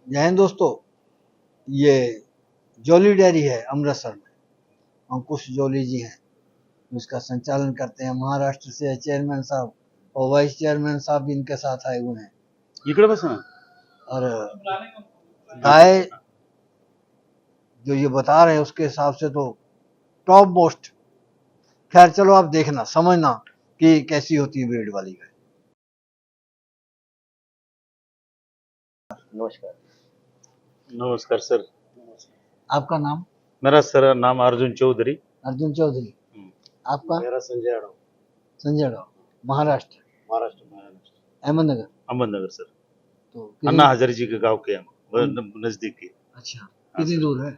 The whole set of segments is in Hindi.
जय हिंद दोस्तों। ये जॉली डेयरी है अमृतसर में। अंकुश जॉली जी हैं जो इसका संचालन करते हैं। महाराष्ट्र से चेयरमैन साहब और वाइस चेयरमैन साहब भी इनके साथ आए हुए हैं। इकडे बस ना। और गाय जो ये बता रहे हैं उसके हिसाब से तो टॉप मोस्ट। खैर चलो आप देखना समझना कि कैसी होती है ब्रीड वाली गाय। नमस्कार। नमस्कार सर। आपका नाम? मेरा सर नाम अर्जुन चौधरी। अर्जुन चौधरी। आपका? मेरा संजय अड़ो। संजय राव। महाराष्ट्र? महाराष्ट्र। अहमदनगर। अहमदनगर सर। तो अन्ना हजारी जी के गांव के हम नजदीक के। अच्छा, कितनी दूर है?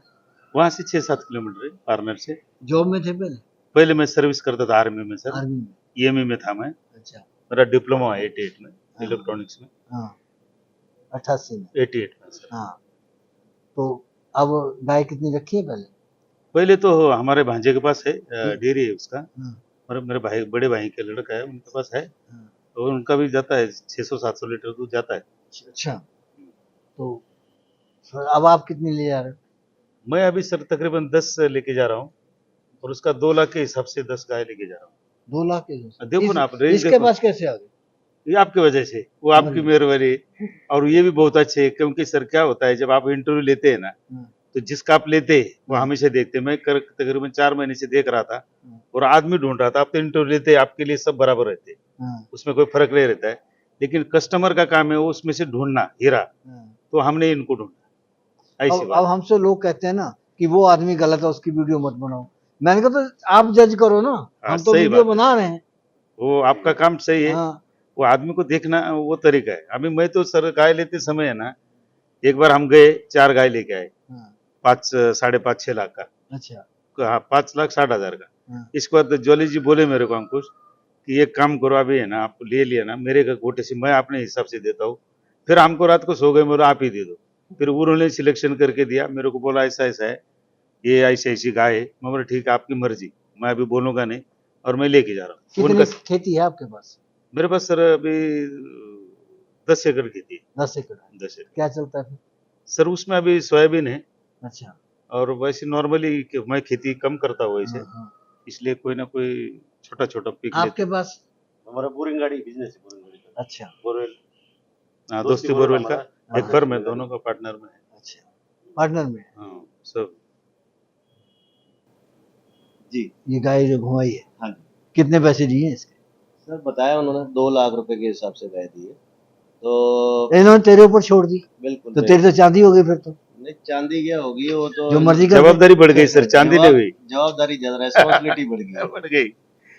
वहाँ से 6-7 किलोमीटर है पार्नर से। जॉब में थे पहले? पहले मैं सर्विस करता था आर्मी में सर। आर्मी में? ईएमई में था मैं। अच्छा। मेरा डिप्लोमा है 88 में हाँ। इलेक्ट्रॉनिक्स में। हाँ 88 में। 88 में सर। हाँ तो अब गाय कितनी रखी है पहले? पहले तो हमारे भांजे के पास है, डेयरी है उसका। हाँ। और मेरे भाई बड़े भाई के लड़का है उनके पास है। हाँ। और उनका भी जाता है 600-700 लीटर दूध जाता है। अच्छा तो सर अब आप कितनी ले जा रहे हो? मैं अभी सर तकरीबन 10 लेके जा रहा हूँ और उसका 2 लाख के हिसाब से 10 गाय लेके जा रहा हूँ। 2 लाख के हिसाब से? देखो ना आप रेंज इसके देखो। पास कैसे आ गए? ये आपकी वजह से, वो आपकी मेहरबानी। और ये भी बहुत अच्छे है क्योंकि सर क्या होता है जब आप इंटरव्यू लेते हैं ना, तो जिसका आप लेते हैं वो हमेशा देखते हैं। मैं तकरीबन 4 महीने से देख रहा था और आदमी ढूंढ रहा था। आप तो इंटरव्यू लेते हैं, आपके लिए सब बराबर रहते हैं, उसमें कोई फर्क नहीं रहता है। लेकिन कस्टमर का काम है वो उसमें से ढूंढना हीरा, तो हमने इनको ढूंढा। ऐसी अब बात। हमसे लोग कहते हैं ना कि वो आदमी गलत है उसकी वीडियो मत बनाओ। मैंने कहा तो आप जज करो ना, हम तो सही वीडियो बात है। बना रहे हैं। वो आपका काम सही है। हाँ वो आदमी को देखना वो तरीका है। अभी मैं तो सर गाय लेते समय है ना, एक बार हम गए 4 गाय लेके आए, हाँ। 5 5.5-6 लाख का। अच्छा। हाँ 5,60,000 का। हाँ। इसके बाद जॉली जी बोले मेरे को अंकुश कि एक काम करो, अभी है ना आप ले लिया ना मेरे का गोटे से, मैं अपने हिसाब से देता हूँ। फिर हमको रात को सो गए, मेरे आप ही दे दो। फिर उन्होंने सिलेक्शन करके दिया मेरे को, बोला ऐसा ऐसा है, ये ऐसी ऐसी गाय है। मैं बोला ठीक है आपकी मर्जी, मैं अभी बोलूंगा नहीं और मैं लेके जा रहा हूँ। कितनी उनका खेती है आपके पास? मेरे पास सर अभी 10 एकड़ खेती है। 10 एकड़। 10 एकड़ क्या चलता है फिर? सर उसमें अभी सोयाबीन है अच्छा। और वैसे नॉर्मली मैं खेती कम करता हूँ वैसे, हाँ, हाँ। इसलिए कोई ना कोई छोटा छोटा पिक लेते आपके हैं। पास? हमारा बोरिंग गाड़ी बिजनेस है, बोरिंग गाड़ी का। अच्छा। बोरवेल। हाँ दोस्ती दोस्ती बोरवेल का हमारा। एक फर्म है, दोनों का पार्टनर में है। अच्छा पार्टनर में? हाँ सब। जी। ये गाय जो घुमाई है, हाँ जी कितने पैसे दिए इसके? सर, बताया उन्होंने 2 लाख रुपए के हिसाब से गाय दी है। तो इन्होंने तेरे ऊपर छोड़ दी बिल्कुल तो तेरी तो चांदी हो गई फिर तो। नहीं, चांदी क्या होगी, वो तो जो मर्जी कर दे। जवाबदारी बढ़ गई सर, चांदी ले गई। जवाबदारी ज्यादा, रेस्पॉन्सिबिलिटी बढ़ गई। बढ़ गई।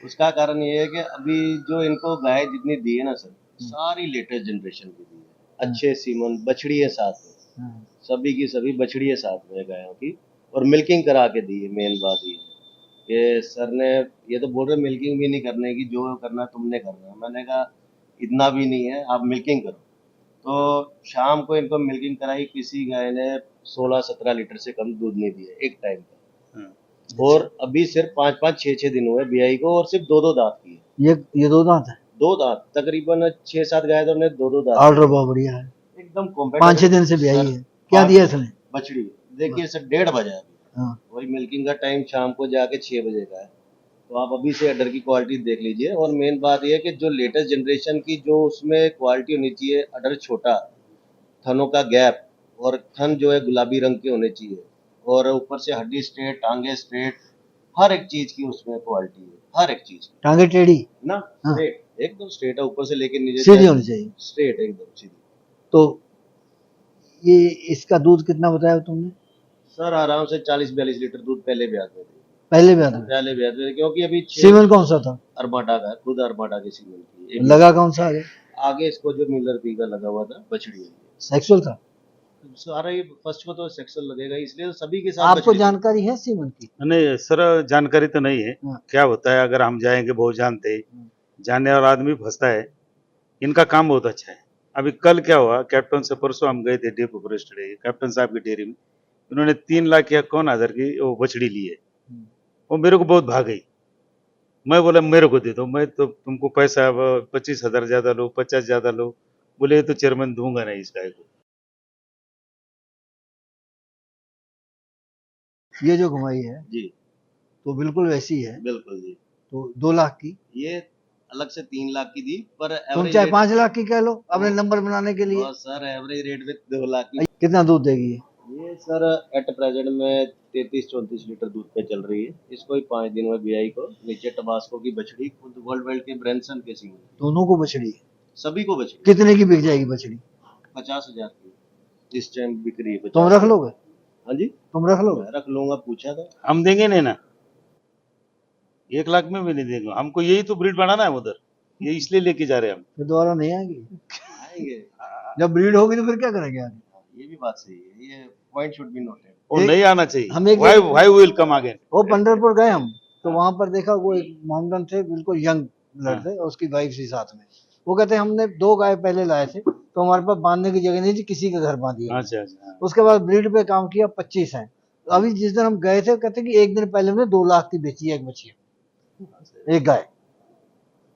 उसका कारण ये है कि अभी जो इनको गाय जितनी दी है ना सर, सारी लेटेस्ट जनरेशन की दी है। अच्छे सीमन बछड़ी है साथ में, सभी की सभी बछड़ी है साथ में गायों की, और मिल्किंग करा के दी है। मेन बात ये है कि सर ने ये तो बोल रहे मिल्किंग भी नहीं करने की, जो करना तुमने करना है। मैंने कहा इतना भी नहीं है, आप मिल्किंग करो। तो शाम को इनको मिल्किंग कराई, किसी गाय ने 16-17 लीटर से कम दूध नहीं दिया एक टाइम पर। और अभी सिर्फ 5-5 6-6 दिन हुए बियाई को, और सिर्फ 2-2 दांत की है। ये 2 दांत है? 2 दांत, तकरीबन 6-7 गाय तो उन्हें 2-2 दांत। ऑर्डर बहुत बढ़िया है, एकदम कॉम्पैक्ट। 5-6 दिन से ब्याई है। क्या दिया इसने? बछड़ी। देखिए सर 1:30 बजे अभी। हाँ। वही मिल्किंग का टाइम शाम को जाके 6 बजे का है। तो आप अभी से अडर की क्वालिटी देख लीजिए। और मेन बात यह है कि जो लेटेस्ट जनरेशन की जो उसमें क्वालिटी होनी चाहिए, अडर छोटा, थनों का गैप, और थन जो है गुलाबी रंग के होने चाहिए, और ऊपर से हड्डी स्ट्रेट, टांगे स्ट्रेट, हर एक चीज की उसमें क्वालिटी है, हर एक चीज की। टांगे टेढ़ी ना? हाँ। स्ट्रेट, एकदम स्ट्रेट है, ऊपर से लेके नीचे सीधी होनी चाहिए। स्ट्रेट एकदम सीधी। तो ये इसका दूध कितना बताया तुमने? सर आराम से 40-42 लीटर दूध पहले भी आते थे। पहले भी आता है? पहले भी आते थे, क्योंकि अभी सीमन कौन सा था? अरमाडा का, खुद अरमाडा के सीमन की। लगा कौन सा आगे? आगे इसको जो मिलर पी का लगा हुआ था, बछड़ी है। सेक्सुअल था? सारा ही फर्स्ट को तो सेक्सुअल लगेगा, इसलिए तो सभी के साथ। आपको जानकारी है सीमन की? नहीं सर जानकारी तो नहीं है। हाँ। क्या होता है अगर हम जाएंगे बहुत जानते, जानने वाला आदमी फंसता है। इनका काम बहुत अच्छा है। अभी कल क्या हुआ, कैप्टन से परसों हम गए थे डेपो फॉरेस्ट डे, कैप्टन साहब की डेयरी में। इन्होंने 3 लाख या कौन हजार की वो बछड़ी ली है। वो मेरे को बहुत भाग गई। मैं बोला मेरे को दे दो, मैं तो तुमको पैसा 25,000 ज्यादा लो, 50 ज्यादा लो। बोले ये तो चेयरमैन दूंगा नहीं इस गाय को। ये जो घुमाई है जी तो बिल्कुल वैसी है, बिल्कुल जी। तो 2 लाख की, ये अलग से 3 लाख की दी, पर तुम एवरेज चाहे रेट 5 लाख की कह लो अपने वो- नंबर बनाने के लिए। और सर एवरेज रेट में 2 लाख की। कितना दूध देगी ये? ये सर एट प्रेजेंट में 33-34 लीटर दूध पे चल रही है। इसको ही 5 दिन में बीआई को नीचे टबास्को की बछड़ी, खुद वर्ल्ड वाइड के ब्रेंसन के सींग, दोनों को बछड़ी है। सभी को बछड़ी कितने की बिक जाएगी बछड़ी? 50,000 की इस टाइम बिक रही है। तुम 50। रख लोगे? हाँ जी तुम रख लोगे? मैं रख लूंगा, पूछा था। हम देंगे नहीं ना, 1 लाख में भी नहीं देंगे। हमको यही तो ब्रीड बढ़ाना है उधर, ये इसलिए लेके जा रहे हैं हम। फिर दोबारा नहीं आएगी। आएंगे। जब ब्रीड होगी तो फिर क्या करेंगे आगे? ये भी बात सही है, ये पॉइंट शुड बी नोटेड। वो एक- नहीं आना चाहिए। हम एक why why will come again. वो पंढरपुर गए हम, तो वहां पर देखा वो एक मोहम्मदन थे, बिल्कुल यंग लड़के, और उसकी वाइफ थी साथ में। वो कहते हैं हमने 2 गाय पहले लाए थे, तो हमारे पास बांधने की जगह नहीं थी, किसी के घर बांधी हमने। अच्छा अच्छा। उसके बाद ब्रीड पे काम किया, 25 हैं। अभी जिस दिन हम गए थे, कहते कि एक दिन पहले हमने 2 लाख की बेची है एक बच्ची, एक गाय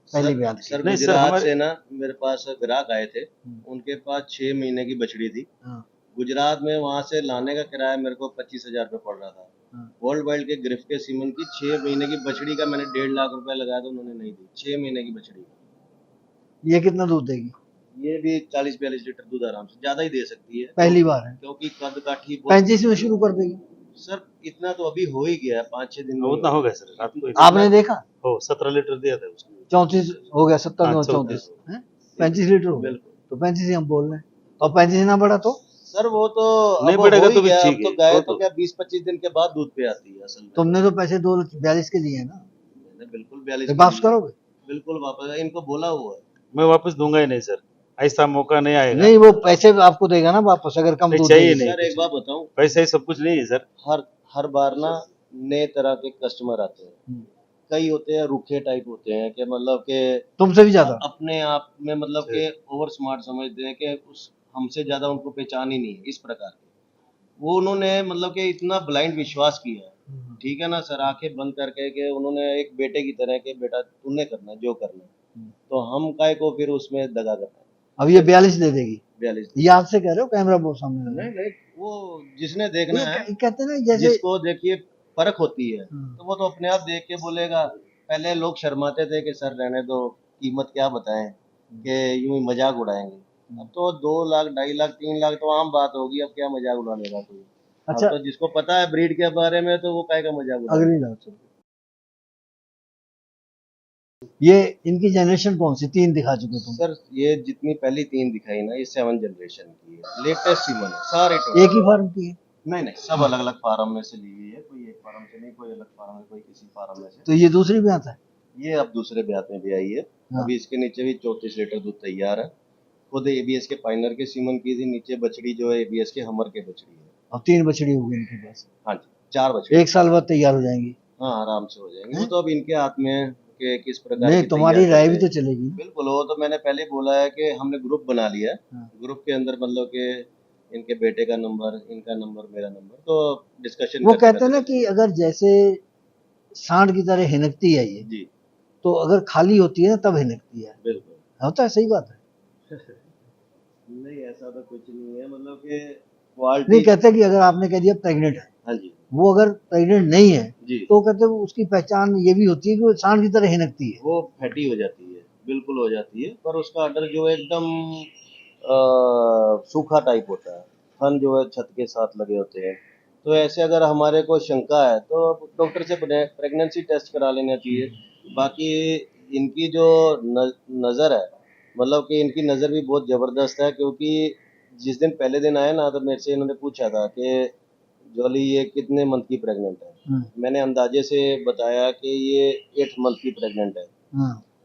पहली बयान की। सर नहीं सर, गुजरात हमारे- से ना मेरे पास ग्राहक आए थे, उनके पास 6 महीने की बछड़ी थी। हाँ, गुजरात में वहां से लाने का किराया मेरे को 25,000 रुपये पड़ रहा था। हाँ। वर्ल्ड वाइड के ग्रिफ के सीमन की 6 महीने की बछड़ी का मैंने 1.5 लाख रुपए लगाया था, उन्होंने नहीं दी। 6 महीने की बछड़ी, ये कितना दूध देगी? ये भी 40-42 लीटर दूध आराम से, ज्यादा ही दे सकती है पहली बार है, क्योंकि कद काठी 35 में शुरू कर देगी। सर इतना तो अभी हो ही गया है, 5-6 दिन में उतना हो गया सर, रात को आपने देखा? हो 17 लीटर दिया था उसने। 34 हो गया, 70 हाँ, में 34 है, 35 लीटर हो गया। बिल्कुल। तो 35 ही हम बोल रहे हैं, और 35 ना बढ़ा तो सर वो तो नहीं अब बढ़ेगा हो ही तो भी गया, ठीक अब तो है, गाय वो तो तो- क्या 20-25 दिन के बाद दूध पे आती है असल में। तुमने तो पैसे 242 के लिए है ना, मैंने बिल्कुल 42 फिर वापस करोगे? बिल्कुल वापस, इनको बोला हुआ है। मैं वापस दूंगा ही नहीं सर, ऐसा मौका नहीं आएगा। नहीं, वो पैसे आपको देगा ना वापस, अगर कम नहीं, दूध चाहिए देगी। नहीं। सर एक बात बताऊं, पैसा ही सब कुछ नहीं है सर। हर बार ना नए तरह के कस्टमर आते हैं। कई होते हैं रूखे टाइप होते हैं कि मतलब के तुमसे भी ज्यादा। अपने आप में मतलब के ओवर स्मार्ट समझते हैं कि उस हमसे ज्यादा उनको पहचान ही नहीं है, इस प्रकार के वो उन्होंने मतलब कि इतना ब्लाइंड विश्वास किया है, ठीक है ना सर, आंखें बंद करके कि उन्होंने एक बेटे की तरह के बेटा तूने करना है, जो करना है, तो हम काय को फिर उसमें दगा करना है। अब ये 42 दे देगी, 42 ये आपसे कह रहे हो, कैमरा बहुत सामने लगा है। नहीं वो जिसने देखना है, ये कहते हैं ना जैसे जिसको देखिए परख होती है, तो वो तो अपने आप देख के बोलेगा। पहले लोग शर्माते थे कि सर रहने दो, कीमत क्या बताएं, कि यूं ही मजाक उड़ाएंगे। अब तो 2 लाख 2.5 लाख 3 लाख तो आम बात होगी, अब क्या मजाक उड़ा लेगा कोई। अच्छा। अब तो जिसको पता है ब्रीड के बारे में तो वो काय का मजाक उड़ा अगली लाओ चलो। ये इनकी जनरेशन कौन सी? 3 दिखा चुके तुम। सर ये जितनी पहली 3 दिखाई ना, ये 7 जनरेशन की है, लेटेस्ट सीमन है सारे एक ही फार्म की है? नहीं सब अलग अलग फार्म में से ली हुई है, कोई एक फार्म से नहीं, कोई अलग फार्म में, कोई किसी फार्म में से। तो ये दूसरी भी आता है? ये अब दूसरे ब्यात में भी आई है। हाँ। अभी इसके नीचे भी 34 लीटर दूध तैयार है। खुद एबीएस के पाइनर के सीमन की थी, नीचे बछड़ी जो है एबीएस के हमर के बछड़ी है। अब 3 बछड़ी होगी इनके पास, हाँ जी 4 बछड़ी। 1 साल बाद तैयार हो जाएंगी। हाँ आराम से हो जाएंगे, वो तो अब इनके हाथ में है कि किस प्रकार नहीं, की तुम्हारी तैयार राय भी करते तो हैं। चलेगी। बिल्कुल, वो तो मैंने पहले बोला है कि हमने ग्रुप बना लिया है। हाँ। ग्रुप के अंदर मतलब कि इनके बेटे का नंबर, इनका नंबर, मेरा नंबर, तो डिस्कशन वो कहते हैं ना कि अगर जैसे सांड की तरह हिनकती है ये, जी तो अगर खाली होती है ना तब हिनकती है। बिल्कुल। होता है, सही बात है। नहीं ऐसा तो कुछ नहीं है, मतलब कि नहीं, क्वालिटी। कहते हैं कि अगर आपने कह दिया प्रेग्नेंट है, हाँ जी वो अगर प्रेग्नेंट नहीं है जी, तो कहते हैं उसकी पहचान ये भी होती है कि वो सांड की तरह हिनकती है। वो फैटी हो जाती है, बिल्कुल हो जाती है, पर उसका अडर जो है एकदम सूखा टाइप होता है, फन जो है छत के साथ लगे होते हैं। तो ऐसे अगर हमारे को शंका है तो डॉक्टर से प्रेगनेंसी टेस्ट करा लेना चाहिए। बाकी इनकी जो नज़र है, मतलब कि इनकी नज़र भी बहुत ज़बरदस्त है, क्योंकि जिस दिन पहले दिन आए ना तो मेरे से इन्होंने पूछा था कि जॉली ये कितने मंथ की प्रेग्नेंट है। मैंने अंदाजे से बताया कि ये 8 मंथ की प्रेग्नेंट है,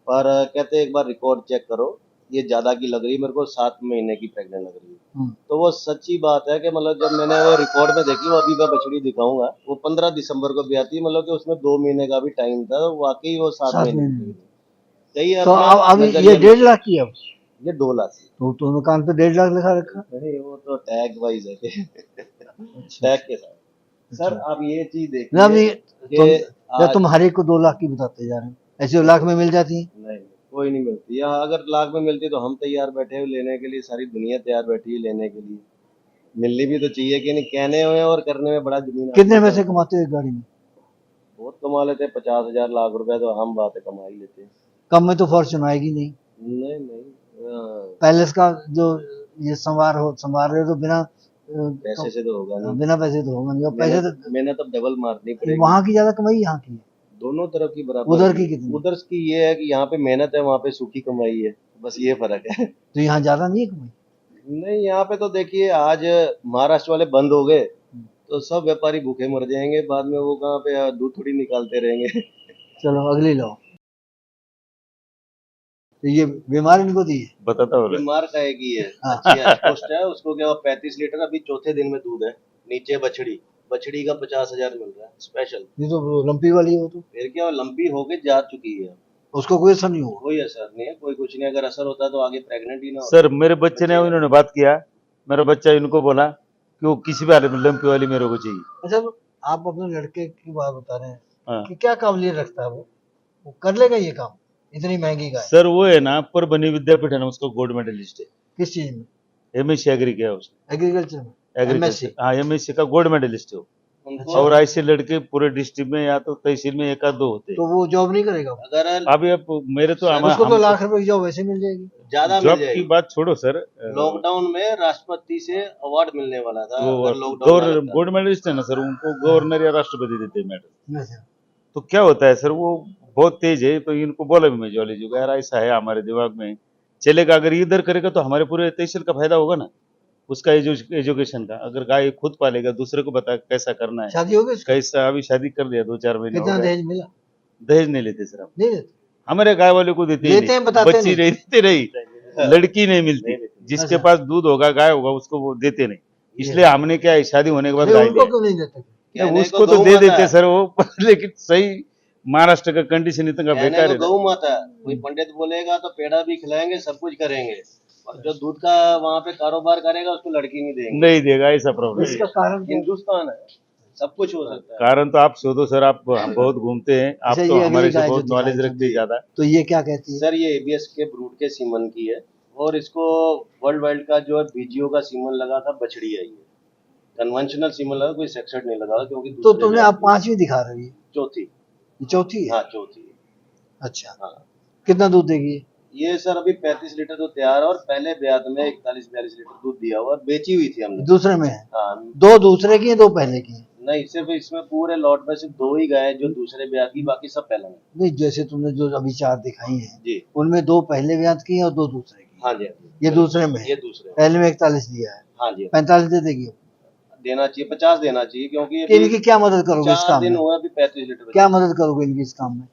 पर कहते एक बार रिकॉर्ड चेक करो, ये ज़्यादा की लग रही है मेरे को, 7 महीने की प्रेग्नेंट लग रही है। तो वो सच्ची बात है कि मतलब जब मैंने वो रिकॉर्ड में देखी, वो अभी मैं बछड़ी दिखाऊंगा, वो 15 दिसंबर को भी आती है, मतलब कि उसमें 2 महीने का भी टाइम था, तो वाकई वो 7 महीने की। कई तो अब ये 1.5 लाख की, अब ये 2 लाख की। तो दुकान पे 1.5 लाख लिखा रखा। नहीं वो तो टैग वाइज है कि टैग के साथ। सर आप ये चीज देखिए कि तुम हर एक को 2 लाख की बताते जा रहे हैं, ऐसे लाख में मिल जाती है? नहीं कोई नहीं मिलती, या अगर लाख में मिलती तो हम तैयार बैठे हैं लेने के लिए, सारी दुनिया तैयार बैठी है लेने के लिए। मिलनी भी तो चाहिए कि नहीं, कहने में और करने में बड़ा जमीन कितने आसमान पैसे कमाते हो एक गाड़ी में? बहुत कमा लेते हैं, 50,000 लाख रुपए तो आम बात है, कमा ही लेते हैं। कम में तो फॉर्च्यून आएगी नहीं। नहीं नहीं, पैलेस का जो ये संवार रहे हो तो बिना पैसे से तो होगा नहीं, बिना पैसे तो होगा नहीं, और पैसे तो मेहनत अब डबल मारनी पड़ेगी। वहाँ की ज्यादा कमाई यहाँ की है। दोनों तरफ की बराबर। उधर की कितनी? उधर की ये है कि यहाँ पे मेहनत है, वहाँ पे सूखी कमाई है, बस ये फर्क है। तो यहाँ ज्यादा नहीं है कमाई? नहीं, यहाँ पे तो देखिए आज महाराष्ट्र वाले बंद हो गए तो सब व्यापारी भूखे मर जाएंगे, बाद में वो कहाँ पे दूध थोड़ी निकालते रहेंगे। चलो अगली लो। तो ये बीमार इनको दी है? बताता हो बीमार का एक ही है, हाँ। अच्छी पोस्ट है उसको, क्या 35 लीटर अभी चौथे दिन में दूध है। नीचे बछड़ी का 50,000 मिल रहा है स्पेशल। ये तो लंपी वाली है वो तो। फिर क्या, लंबी होके जा चुकी है, उसको कोई असर नहीं हुआ? कोई असर नहीं है, कोई कुछ नहीं। अगर असर होता तो आगे प्रेग्नेंट ही ना होता। सर मेरे बच्चे ने इन्होंने बात किया, मेरा बच्चा इनको बोला कि वो किसी भी हालत में लंपी वाली मेरे को चाहिए। अच्छा तो आप अपने लड़के की बात बता रहे हैं हाँ। कि क्या काबिलियत रखता है वो कर लेगा ये काम इतनी महंगी गाय? सर वो है ना, परभणी विद्यापीठ है ना, उसका गोल्ड मेडलिस्ट है। किस चीज में? एमएससी एग्री किया उसने, एग्रीकल्चर में? एग्रीकल्चर। हाँ एमएससी का गोल्ड मेडलिस्ट है वो। उनको और ऐसे लड़के पूरे डिस्ट्रिक्ट में या तो तहसील में एक आध दो होते हैं। तो वो जॉब नहीं करेगा? अगर अभी अब मेरे तो उसको तो लाख रुपए की जॉब वैसे मिल जाएगी। ज्यादा मिल जॉब की जाएगी। बात छोड़ो सर, लॉकडाउन में राष्ट्रपति से अवार्ड मिलने वाला था, वो अगर लॉकडाउन ना लगता। गोल्ड मेडलिस्ट है ना सर, उनको गवर्नर या राष्ट्रपति देते हैं मेडल। अच्छा। तो क्या होता है सर, वो बहुत तेज है, तो इनको बोला भी मैं जॉली को, यार ऐसा है हमारे दिमाग में चलेगा, अगर ये इधर करेगा तो हमारे पूरे तहसील का फायदा होगा ना, उसका एजुकेशन का। अगर गाय खुद पालेगा, दूसरे को बता कैसा करना है, शादी हो गई उसकी? कैसा। अभी शादी कर दिया, 2-4 महीने हो कितना गए। दहेज मिला? दहेज नहीं लेते सर हम, नहीं देते? हमारे गाय वाले को देते ही देते हैं, नहीं, बताते बच्ची नहीं देते, नहीं लड़की नहीं मिलती, जिसके अच्छा। पास दूध होगा गाय होगा उसको वो देते नहीं। इसलिए हमने क्या है, शादी होने के बाद नहीं, गाय उनको दिया। क्यों नहीं देते? कहने उसको को तो गौ दे माता देते है। सर वो लेकिन सही महाराष्ट्र का कंडीशन इतना कहने बेकार को है ना। गौ माता है, कोई पंडित बोलेगा तो पेड़ा भी खिलाएंगे, सब कुछ करेंगे, और जो दूध का वहाँ पे कारोबार करेगा उसको लड़की नहीं देंगे। नहीं देगा, ऐसा प्रॉब्लम इसका है। कारण क्या है? हिंदुस्तान है, सब कुछ हो सकता है। कारण तो आप शोधो सर, आप बहुत घूमते हैं, आप अच्छा, तो ये अगली हमारे से गाय जो बहुत दिखाई नॉलेज जो रखते हैं दी, ज्यादा। तो ये क्या कहती है? सर ये एबीएस के ब्रूड के सीमन की है, और इसको वर्ल्ड वाइड का जो है बीजीओ का सीमन लगा था, बछड़ी है ये। कन्वेंशनल सीमन लगा, कोई सेक्सेट नहीं लगा, क्योंकि तो दूसरे तुमने में आप 5वीं दिखा रही है? चौथी। ये चौथी है? हाँ चौथी है। अच्छा। हाँ कितना दूध देगी ये? ये सर अभी 35 लीटर तो तैयार है, और पहले ब्याज में 41-42 लीटर दूध दिया हुआ, और बेची हुई थी हमने। दूसरे में है? हाँ, दो दूसरे की है, दो पहले की है? नहीं सिर्फ इसमें पूरे लॉट में सिर्फ 2 ही गाय जो दूसरे ब्याज की, बाकी सब पहले में। नहीं, जैसे तुमने जो अभी 4 दिखाई हैं जी उनमें 2 पहले ब्याज की हैं और 2 दूसरे की। हाँ जी, हाँ जी। ये दूसरे में है? ये दूसरे में। पहले में 41 दिया है, हाँ जी, 45 दे देगी? देना चाहिए, 50 देना चाहिए, क्योंकि कि इनकी क्या मदद करोगे इस 4 काम दिन में? हुआ, अभी 35 लीटर क्या मदद करोगे इनकी इस काम में?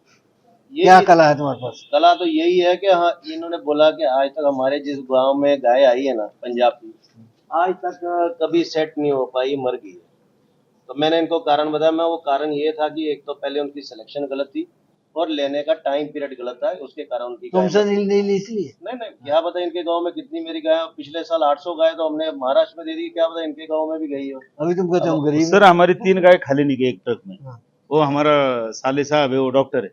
ये क्या कला है तुम्हारे पास? कला तो यही है कि हाँ, इन्होंने बोला कि आज तक हमारे जिस गांव में गाय आई है ना पंजाब की, आज तक कभी सेट नहीं हो पाई, मर गई है। तो मैंने इनको कारण बताया, मैं वो कारण ये था कि एक तो पहले उनकी सिलेक्शन गलत थी, और लेने का टाइम पीरियड गलत था, उसके कारण उनकी गाय तुमसे मर गई। नहीं ली इसलिए? नहीं क्या पता इनके गांव में कितनी मेरी गाय, पिछले साल 800 गाय तो हमने महाराष्ट्र में दे दी, क्या पता इनके गांव में भी गई हो। अभी तुम कहते हो हम गरीब सर हमारी 3 गाय खाली नहीं गई एक ट्रक में। हाँ। वो हमारा साले साहब है, वो डॉक्टर है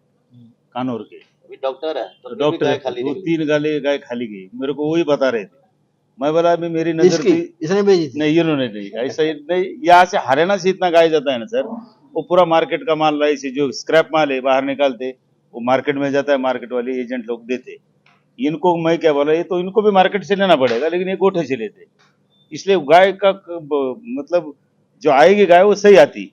कानौर के, अभी डॉक्टर है तो डॉक्टर गाय है, खाली वो नहीं 3 गाय खाली गई, मेरे को वही बता रहे थे। मैं बोला अभी मेरी नजर इसकी थी, इसने भेजी थी? नहीं इन्होंने नहीं, ऐसा ही नहीं। यहाँ से हरियाणा से इतना गाय जाता है ना सर, वो पूरा मार्केट का माल रहा, जो स्क्रैप माल है बाहर निकालते, वो मार्केट में जाता है, मार्केट वाले एजेंट लोग देते। इनको मैं क्या बोला, ये तो इनको भी मार्केट से लेना पड़ेगा, लेकिन ये गोठे से लेते, इसलिए गाय का मतलब जो आएगी गाय वो सही आती।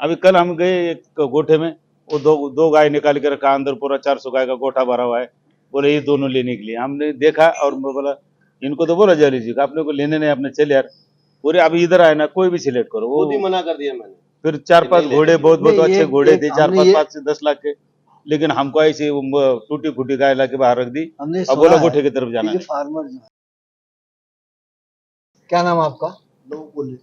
अभी कल हम गए एक गोठे में, वो दो गाय निकाल के रखा अंदर, पूरा 400 गाय का गोठा भरा हुआ है, बोले ये दोनों लेने के लिए। हमने देखा और मैं बोला इनको तो बोला जाली जी का अपने को लेने नहीं, अपने चले यार, बोले अभी इधर आए ना कोई भी सिलेक्ट करो। वो खुद ही मना कर दिया मैंने। फिर 4-5 नहीं घोड़े, लेने बहुत नहीं, अच्छे ये- घोड़े ये थे, हमने 4-5 से 10 लाख के, लेकिन हमको ऐसी टूटी फूटी गाय ला के बाहर रख दी। हमने अब सुना बोला है गोठे की तरफ जाना कि ये है। फार्मर जो है, क्या नाम है आपका? लोग बोले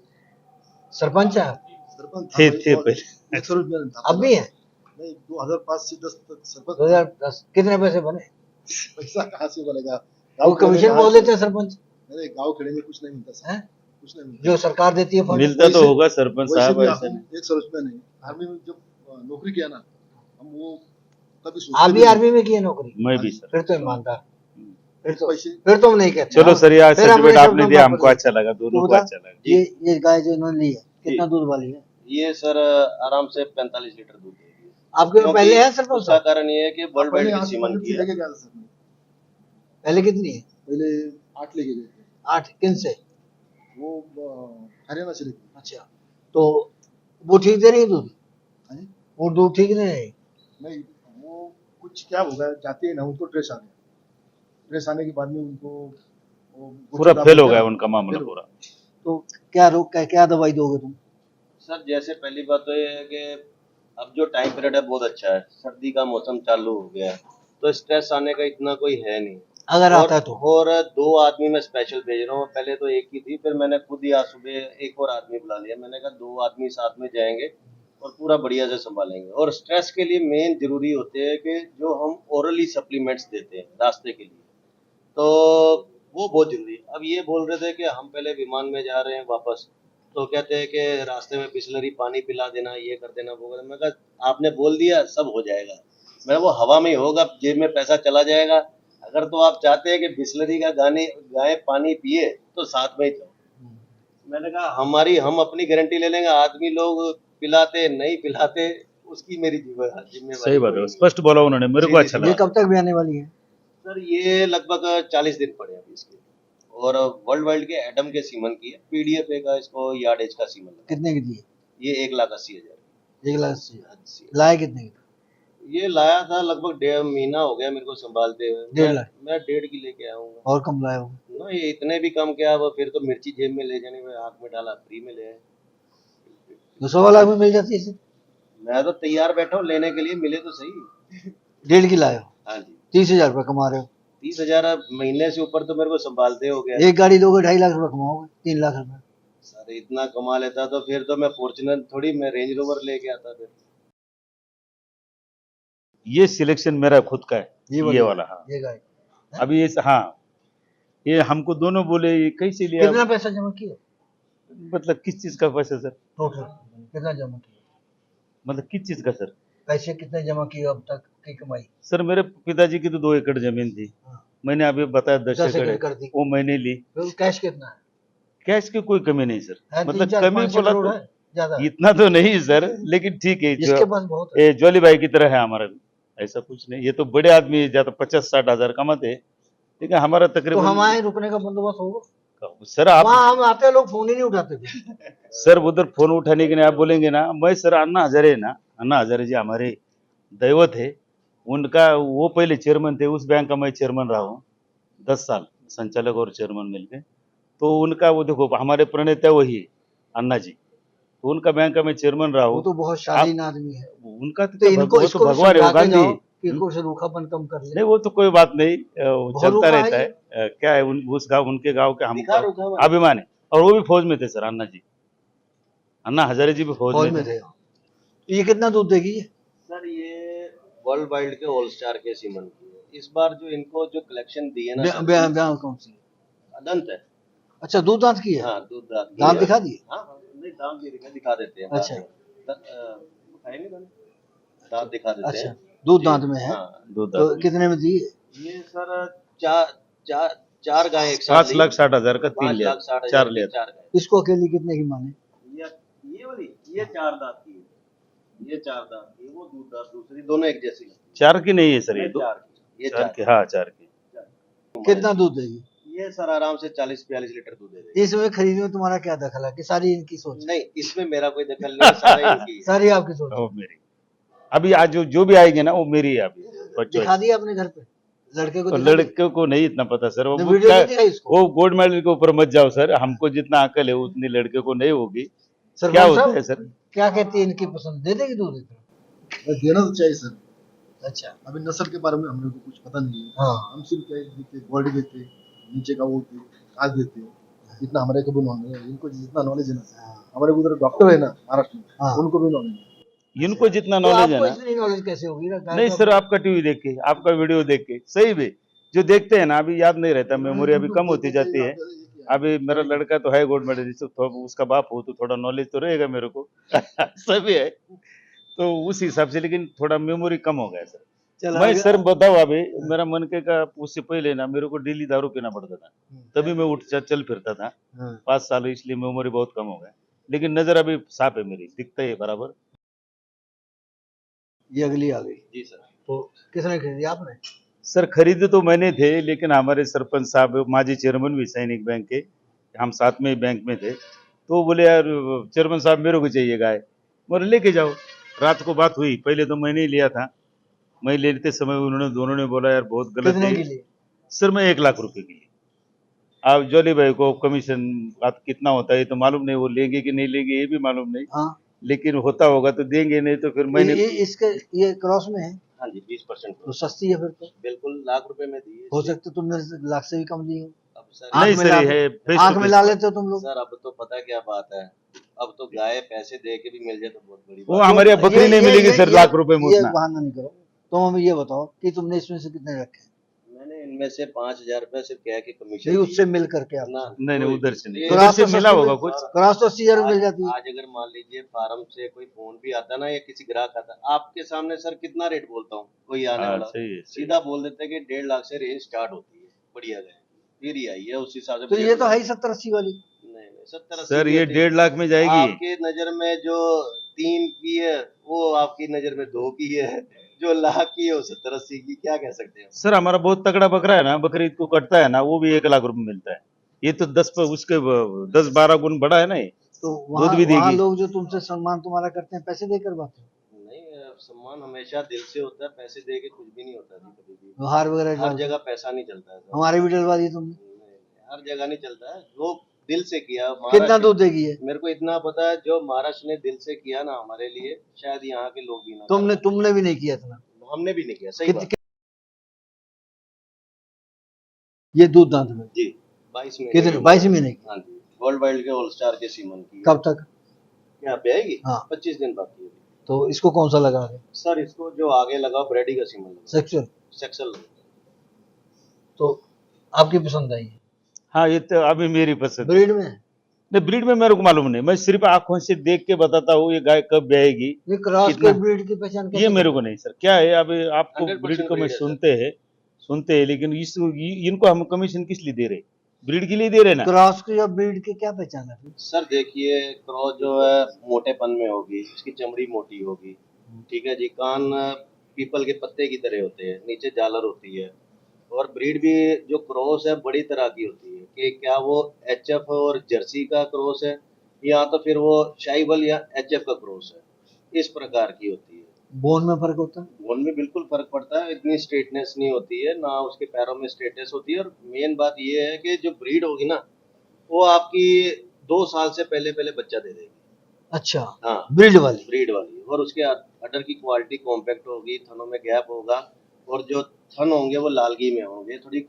सरपंच है आप? सरपंच थे पहले। एक स्वरूप में था। अब भी है? नहीं, 2005 से 10 तक सरपंच। 2010 कितने पैसे बने? पैसा कहाँ से बनेगा? वो कमीशन बोल देते हैं सरपंच? नहीं, गांव खेड़े में कुछ नहीं मिलता सर, हैं? कुछ नहीं मिलता। जो सरकार देती है फंड? मिलता तो वैसे- होगा सरपंच वैसे साहब, भी ऐसा नहीं। एक स्वरूप में नहीं, आर्मी में जब नौकरी किया ना, हम वो कभी आप सोचते भी भी आर्मी में किए नौकरी? मैं भी सर। फिर तो ईमानदार। फिर तुम नहीं कहते। चलो हाँ। सर, यार फिर अपने सर्टिफिकेट आपने शब्दों दिया, में हमको पकड़। अच्छा लगा, दोनों तो को बता, अच्छा लगा। ये गाय जो इन्होंने ली है कितना दूध वाली है? ये सर आराम से 45 लीटर दूध देगी। आपके में क्योंकि पहले है सरपंच उसका साहब? कारण ये है कि वर्ल्ड पहले वाइड यहाँ की से सीमन पंडित की से है। लेके गया था सर। पहले कितनी है? पहले 8 लेके गए थे। 8 किन से? वो हरियाणा से लेके। अच्छा, तो वो ठीक दे रही है दूध? हाँ जी? वो दूध ठीक नहीं है? नहीं, वो कुछ क्या होगा, जाते ही ना उनको ट्रेस आ गया। ट्रेस आने के बाद में उनको वो पूरा गुच्छेदार फेल हो बोलते गया हैं ना, उनका मामला फेल हो पूरा। तो क्या रोक क्या दवाई दोगे तुम? सर जैसे पहली बात तो ये है कि अब जो टाइम पीरियड है बहुत अच्छा है, सर्दी का मौसम चालू हो गया है, तो स्ट्रेस आने का इतना कोई है नहीं। अगर आता है तो? और 2 आदमी मैं स्पेशल भेज रहा हूँ। पहले तो एक ही थी, फिर मैंने खुद ही आज सुबह एक और आदमी बुला लिया। मैंने कहा 2 आदमी साथ में जाएंगे और पूरा बढ़िया से संभालेंगे। और स्ट्रेस के लिए मेन जरूरी होते हैं कि जो हम ओरली सप्लीमेंट्स देते हैं रास्ते के लिए, तो वो बहुत जरूरी है। अब ये बोल रहे थे कि हम पहले विमान में जा रहे हैं वापस, तो कहते हैं कि रास्ते में बिस्लरी पानी पिला देना, ये कर देना, वो कर देना। मैं कहा आपने बोल दिया सब हो जाएगा। मैं वो हवा में ही होगा, जेब में पैसा चला जाएगा। अगर तो आप चाहते हैं कि बिस्लरी का गाय पानी पिए तो साथ में ही जाओ। मैंने कहा हम अपनी गारंटी ले लेंगे, आदमी लोग पिलाते नहीं पिलाते उसकी मेरी जिम्मेवारी सही बात कोई है, नहीं। स्पष्ट बोला उन्होंने, मेरे को सीधी अच्छा सी ये लगा। कब तक भी आने वाली है? सर ये लगभग 40 दिन पड़े अभी इसके। और वर्ल्ड वाइड के एडम के सीमन की है, पीडीएफ का इसको यार्ड एज का सीमन लगा। कितने की दी है? ये 1,80,000। 1,80,000 लाए कितने की? ये लाया था लगभग 1.5 महीना हो गया मेरे को संभालते हुए। 1.5 लाख? मैं 1.5 की लेके आऊंगा। और कम लाए हो? ना ये इतने भी कम क्या, वो फिर तो मिर्ची जेब में ले जाने में, आंख में डाला फ्री में ले आए। 200 लाख में मिल जाती है इसे? मैं तो तैयार बैठा हूँ लेने के लिए, मिले तो सही। 1.5 की लाए हो? हाँ जी। 30,000 रुपये कमा रहे हो? 30,000 महीने से ऊपर तो मेरे को संभालते हो गया। एक गाड़ी दोगे 2.5 लाख रुपए कमाओगे, 3 लाख रुपए। सर इतना कमा लेता तो फिर तो मैं फॉर्च्यूनर थोड़ी, मैं रेंज रोवर लेके आता फिर। ये सिलेक्शन मेरा खुद का है, ये वाला। हाँ, ये गाय अभी हाँ, ये हमको दोनों बोले ये कैसे लिया, कितना पैसा जमा किया मतलब किस चीज का पैसा सर, टोटल? कितना जमा किया? मतलब किस चीज का सर? पैसे कितने जमा किए अब तक की कमाई? सर मेरे पिताजी की तो 2 एकड़ जमीन थी, हाँ। मैंने अभी बताया 10 10 एकड़ एकड़ है, कर दी। वो मैंने ली। फिर कैश कितना है? कैश की कोई कमी नहीं सर, है मतलब 3, 4, कमी 5 बोला करोड़ तो है? ज्यादा है? इतना तो नहीं सर, लेकिन ठीक है, इसके पास बहुत है। ये ज्वाली भाई की तरह है हमारा, ऐसा कुछ नहीं। ये तो बड़े आदमी ज्यादा 50-60 हजार कमाते हैं, लेकिन हमारा तो तकरीबन हमारे रुकने का बंदोबस्त होगा? सर आप वहाँ हम आते हैं, लोग फोन ही नहीं उठाते थे। सर उधर फोन उठाने के लिए आप बोलेंगे ना, मैं सर अन्ना हजारे है ना, अन्ना हजारे जी हमारे दैवत है, उनका वो पहले चेयरमैन थे, उस बैंक का मैं चेयरमैन रहा हूँ 10 साल, संचालक और चेयरमैन मिलके। तो उनका वो देखो हमारे प्रणेता वही है, अन्ना जी, तो उनका बैंक का मैं चेयरमैन रहा वो हूँ। तो बहुत शालीन आदमी है। उनका तो इनको वो तो इसको भी भगवान है, वो समझा के गांधी जाओ है। कि इनको से रूखापन कम कर ले। नहीं वो तो कोई बात नहीं, वो बहुत चलता रूखा है रहता है। ये। क्या है उस गांव, उनके गांव के दिखा हमको रुखा हुआ। अभिमान है, और वो भी फौज में थे सर, अन्ना जी, अन्ना हजारे जी भी फौज फौज में में थे। थे। तो ये कितना दूध देगी ये? सर ये वर्ल्ड वाइड के ऑल स्टार के सीमन की है। इस बार जो इनको जो कलेक्शन दी है ना सर, ब्याह कौन सी? अदंत है। अच्छा, दूध दांत की है? हाँ दूध दांत की दांत है। दिखा दिए? हाँ हाँ, नहीं दांत भी दिखा देते हैं बाद अच्छा। में। खाएंगे दांत दिखा देते अच्छा, हैं। दूध दांत में है। हाँ। दूध तो कितने में दी? ये सर चार गाय एक साथ 5,60,000 का 3 लिया, 5,60,000 4 लिया। 4 गाय। इसको अकेली कितने की माने? ये वाली ये 4 दांत की है, ये 4 दांत की है, वो दूध दांत दूसरी, दोनों एक जैसी लगती 4 की नहीं है सर, है। ये दो 4 की, ये 4 4 की, हाँ 4 की। कितना दूध देगी? ये सर आराम से 40-42 लीटर दूध दे देगी। इसमें खरीदने में तुम्हारा क्या दखल है कि सारी इनकी सोच है? नहीं इसमें मेरा कोई दखल नहीं है, सारा इनकी है। सारी आपकी सोच है। वो मेरी, अभी आज जो भी आएंगे ना वो मेरी है अभी बच्चों। दिखा दिया अपने घर पे लड़के को? तो दिखा दिया? लड़के को नहीं इतना पता सर, तो वो वीडियो क्या, नहीं दिखाई इसको? वो गोल्ड मेडल के ऊपर मत जाओ सर, हमको जितना अकल है उतनी लड़के को नहीं होगी। क्या सरपंच होता साहब, है सर, क्या कहती है इनकी पसंद? दे देगी दूध इतना? देना तो चाहिए सर। अच्छा। अभी नस्ल के बारे में हम लोग को कुछ पता नहीं है। हाँ। हम सिर्फ क्या देते, बॉडी देते, नीचे का वो काज देते, इतना हमारे को भी नॉलेज है। इनको जितना नॉलेज है ना, हमारे उधर डॉक्टर है ना महाराष्ट्र में, हाँ। उनको भी नॉलेज है। इनको जितना तो नॉलेज है आपको ना, इतनी नॉलेज कैसे होगी ना? नहीं सर, आपका टीवी देख के, आपका वीडियो देख के, सही भी जो देखते हैं ना, अभी याद नहीं रहता, मेमोरी अभी कम होती जाती है। अभी मेरा लड़का तो है गोल्ड मेडलिस्ट, तो उसका बाप हो तो थोड़ा नॉलेज तो रहेगा मेरे को सभी है, तो उस हिसाब से, लेकिन थोड़ा मेमोरी कम हो गया सर, चल मैं आगे। सर बताओ अभी मेरा मन के का उससे पहले ना मेरे को डेली दारू पीना पड़ता था, तभी मैं उठ चल फिरता था। हाँ। 5 साल इसलिए मेरी उम्र बहुत कम हो गया, लेकिन नजर अभी साफ है, मेरी दिखता है बराबर। ये अगली आ गई। जी सर। तो किसने खरीदी, आपने? सर खरीदे तो मैंने थे, लेकिन हमारे सरपंच साहब माजी चेयरमैन भी सैनिक बैंक के, हम साथ में ही बैंक में थे, तो बोले यार चेयरमैन साहब मेरे को चाहिए गाय, बोले लेके जाओ। रात को बात हुई, पहले तो मैंने ही लिया था, मैं लेते समय उन्होंने दोनों ने बोला यार बहुत गलत कितने है। के लिए? सर मैं 1 लाख रुपए की ली। आप जॉली भाई को कमीशन आप कितना होता है ये तो मालूम नहीं, वो लेंगे कि नहीं लेंगे ये भी मालूम नहीं, हाँ, लेकिन होता होगा तो देंगे, नहीं तो फिर मैंने इसके ये क्रॉस में है हाँ जी 20% तो सस्ती है फिर तो। बिल्कुल लाख रुपए में दी है। हो सकता है तुमने लाख से भी कम ली हो। अब सर आंख नहीं में सर ला ये है फेस टू आंख में फेस ला बात। लेते हो तुम लोग। सर अब तो पता क्या बात है, अब तो गाय पैसे दे के भी मिल जाए तो बहुत बड़ी वो बात है। हमारे यहाँ बकरी नहीं मिलेगी सर लाख रुपए में ये उतना। बहाना नहीं करो। तुम हमें ये बताओ कि तुमने इसमें से कितने रखे? मैंने इनमें से 5,000 रुपए सिर्फ क्या है कि कमीशन नहीं, दी उससे है। मिल करके आप ना नहीं नहीं कोई- उधर से नहीं, ये- तो उधर से रास्ता मिला सस्ती होगा मिल- कुछ। क्रॉस तो 80,000 मिल जाती है। आज अगर मान लीजिए फार्म से कोई फोन भी आता ना या किसी ग्राहक आता, आपके सामने सर कितना रेट बोलता हूँ, कोई आने हाँ वाला सही है, सही है। सीधा बोल देते हैं कि 1.5 लाख से रेंज स्टार्ट होती है, बढ़िया गाय फिर ही आई है उस हिसाब से। तो ये तो है ही 70-80 वाली। नहीं 70-80 सर की ये होती है। 1.5 लाख में जाएगी। आपके नजर में जो 3 की है वो आपकी नजर में 2 की है, जो लाख की है वो 70-80 की, क्या कह सकते हैं। सर हमारा बहुत तगड़ा बकरा है ना, बकरीद को कटता है ना, वो भी 1 लाख रुपए मिलता है। ये तो 10 पर उसके 10-12 गुण बड़ा है ना ये, तो दूध भी वहाँ देगी। लोग जो तुमसे सम्मान तुम्हारा करते हैं पैसे देकर बात है। नहीं सम्मान हमेशा दिल से होता है, पैसे दे के कुछ भी नहीं होता जी, कभी भी हार वगैरह हर डालते जगह पैसा नहीं चलता है सर। हमारे भी डलवा दी तुमने। नहीं, हर जगह नहीं चलता है, लोग दिल से किया। कितना महाराष्ट्र दूध देगी है? मेरे को इतना पता है, जो महाराष्ट्र ने दिल से किया ना हमारे लिए, शायद यहाँ के लोग भी ना तुमने कर तुमने भी नहीं किया इतना। पाएं। हमने भी नहीं किया, सही बात। ये दूध दांत में जी 22 में कितने? 22 महीने की। हाँ जी, वर्ल्ड वाइल्ड के ऑल स्टार के सीमन की कब तक? यहाँ पे आएगी। हाँ। 25 दिन बाकी है तो इसको कौन सा लगा रहे? सर। इसको जो आगे लगा ब्रेडी का सीमन लगा, सेक्सुअल। सेक्सुअल। तो आपकी पसंद आई है? हाँ ये तो अभी मेरी पसंद। ब्रीड में? नहीं ब्रीड में मेरे को मालूम नहीं, मैं सिर्फ आंखों से देख के बताता हूँ ये गाय कब ब्याएगी। ये क्रॉस के कितना? ब्रीड की पहचान ये कैसे मेरे करें? को नहीं सर, क्या है अभी आपको 100% ब्रीड को मैं breed है सर। सुनते हैं, लेकिन इनको हम कमीशन किस लिए दे रहे? ब्रीड के लिए दे रहे ना। क्रॉस की और ब्रीड की क्या पहचान है फिर? सर देखिए, क्रॉस जो है मोटेपन में होगी, इसकी चमड़ी मोटी होगी, ठीक है जी। कान पीपल के पत्ते की तरह होते हैं, नीचे झालर होती है। और ब्रीड भी जो क्रॉस है बड़ी तरह की होती है, कि क्या वो एचएफ और जर्सी का क्रॉस है, या तो फिर वो शाहीवाल या एचएफ का क्रॉस है, इस प्रकार की होती है। बोन में फर्क होता है? बोन में बिल्कुल फर्क पड़ता है, इतनी स्ट्रेटनेस नहीं होती है ना, उसके पैरों में स्ट्रेटनेस होती है। और मेन बात ये है कि जो ब्रीड होगी ना, वो आपकी 2 साल से पहले पहले बच्चा दे देगी। अच्छा, हाँ ब्रीड वाली। ब्रीड वाली। और उसके अडर की क्वालिटी कॉम्पैक्ट होगी, थनों में गैप होगा, और जो थन होंगे वो लालगी में होंगे, थोड़ी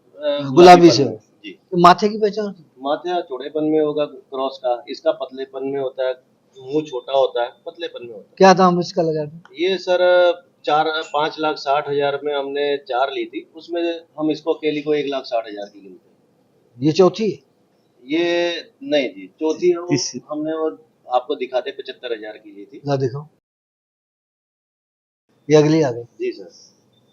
गुलाबी से। जी। तो माथे की पहचान? माथा चौड़ेपन में होगा क्रॉस का, इसका पतलेपन में होता है, मुंह छोटा होता है, पतलेपन में होता क्या दाम इसका लगा था? है। ये सर 5,60,000 में हमने 4 ली थी, उसमें हम इसको अकेली को 1,60,000 की गिनते हैं। ये चौथी है? ये नहीं जी, चौथी है वो, तीसरी। हमने वो आपको दिखाते 75,000 की ली थी। ला दिखाओ। ये अगली आ गई। जी सर।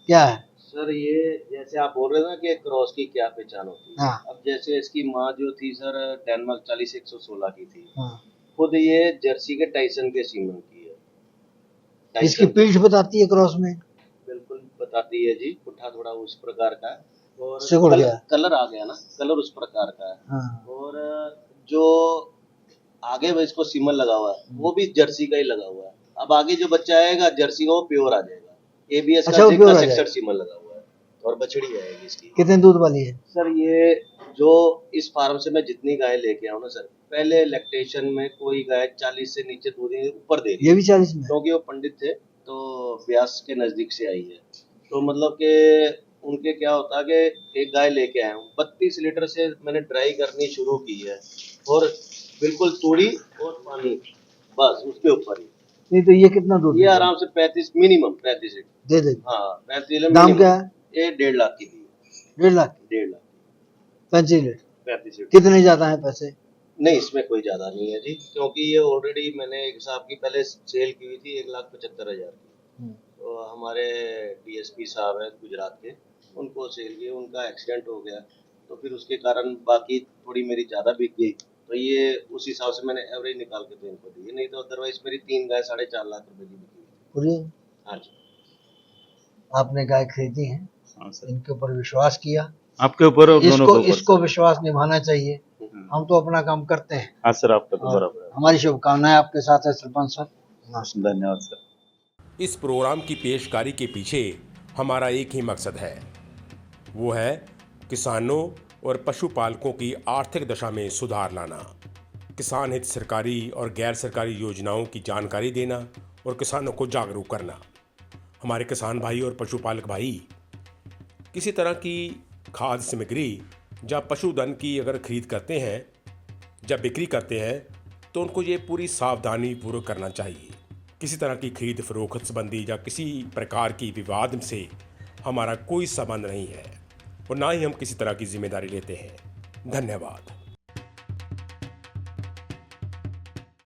क्या है? सर ये जैसे आप बोल रहे हैं ना कि क्रॉस की क्या पहचान होती है। हाँ। अब जैसे इसकी माँ जो थी सर डेनमार्क 40-116 की थी, हाँ। खुद ये जर्सी के टाइसन के सीमन की है। इसकी पीठ बताती है क्रॉस में? बिल्कुल बताती है जी, पुट्ठा थोड़ा उस प्रकार का है, और सिकुड़ गया। कलर आ गया ना, कलर उस प्रकार का है। हाँ। और जो आगे में इसको सीमन लगा हुआ है वो भी जर्सी का ही लगा हुआ है। अब आगे जो बच्चा आएगा जर्सी का वो प्योर आ जाएगा। एबीएस अच्छा, वो का pure आ 66 जाएगा। सीमन लगा हुआ है, और बछड़ी आएगी इसकी। कितने दूध वाली है? सर ये जो इस फार्म से मैं जितनी गाय लेके आऊँ ना सर, पहले लैक्टेशन में कोई गाय 40 से नीचे दूध ऊपर दे रही ये है, भी 40 में? क्योंकि वो पंडित थे तो ब्यास के नजदीक से आई है। तो मतलब कि उनके क्या होता है कि एक गाय लेके आया हूँ, 32 लीटर से मैंने ड्राई करनी शुरू की है, और बिल्कुल तूड़ी और पानी, बस उसके ऊपर ही। नहीं तो ये कितना दूध ये देगा? आराम से 35 मिनिमम 35 लीटर। दे दे। हाँ 35 लीटर दाम minimum। क्या है? ये 1.5 लाख की थी। 1.5 लाख? 1.5 लाख 35 लीटर? 35 लीटर। कितने ज्यादा है पैसे? नहीं इसमें कोई ज्यादा नहीं है जी, क्योंकि ये ऑलरेडी मैंने एक हिसाब की पहले सेल की हुई थी 1,75,000 की, हमारे डीएसपी साहब हैं गुजरात के, उनको सेल किए, उनका एक्सीडेंट हो गया, तो फिर उसके कारण बाकी थोड़ी मेरी ज़्यादा बिक गई, तो ये उस हिसाब से मैंने एवरेज निकाल के तो इनको दी, नहीं तो अदरवाइज मेरी 3 गाय 4.5 लाख रुपए की बिकी। पूरी हाँ जी। आपने गाय खरीदी है, हाँ सर, इनके ऊपर विश्वास किया, आपके ऊपर और दोनों इसको के ऊपर इसको सर। विश्वास निभाना चाहिए। हम तो अपना काम करते हैं हाँ सर, आपका तो और बराबर है। हमारी शुभकामनाएं आपके साथ है सरपंच साहब। नमस्कार। धन्यवाद सर। इस प्रोग्राम की पेशकारी के पीछे हमारा एक ही मकसद है, वो है किसानों और पशुपालकों की आर्थिक दशा में सुधार लाना, किसान हित सरकारी और गैर सरकारी योजनाओं की जानकारी देना और किसानों को जागरूक करना। हमारे किसान भाई और पशुपालक भाई किसी तरह की खाद्य सामग्री या पशुधन की अगर खरीद करते हैं या बिक्री करते हैं तो उनको ये पूरी सावधानी पूर्वक करना चाहिए। किसी तरह की खरीद फरोख्त संबंधी या किसी प्रकार की विवाद से हमारा कोई संबंध नहीं है और ना ही हम किसी तरह की जिम्मेदारी लेते हैं। धन्यवाद।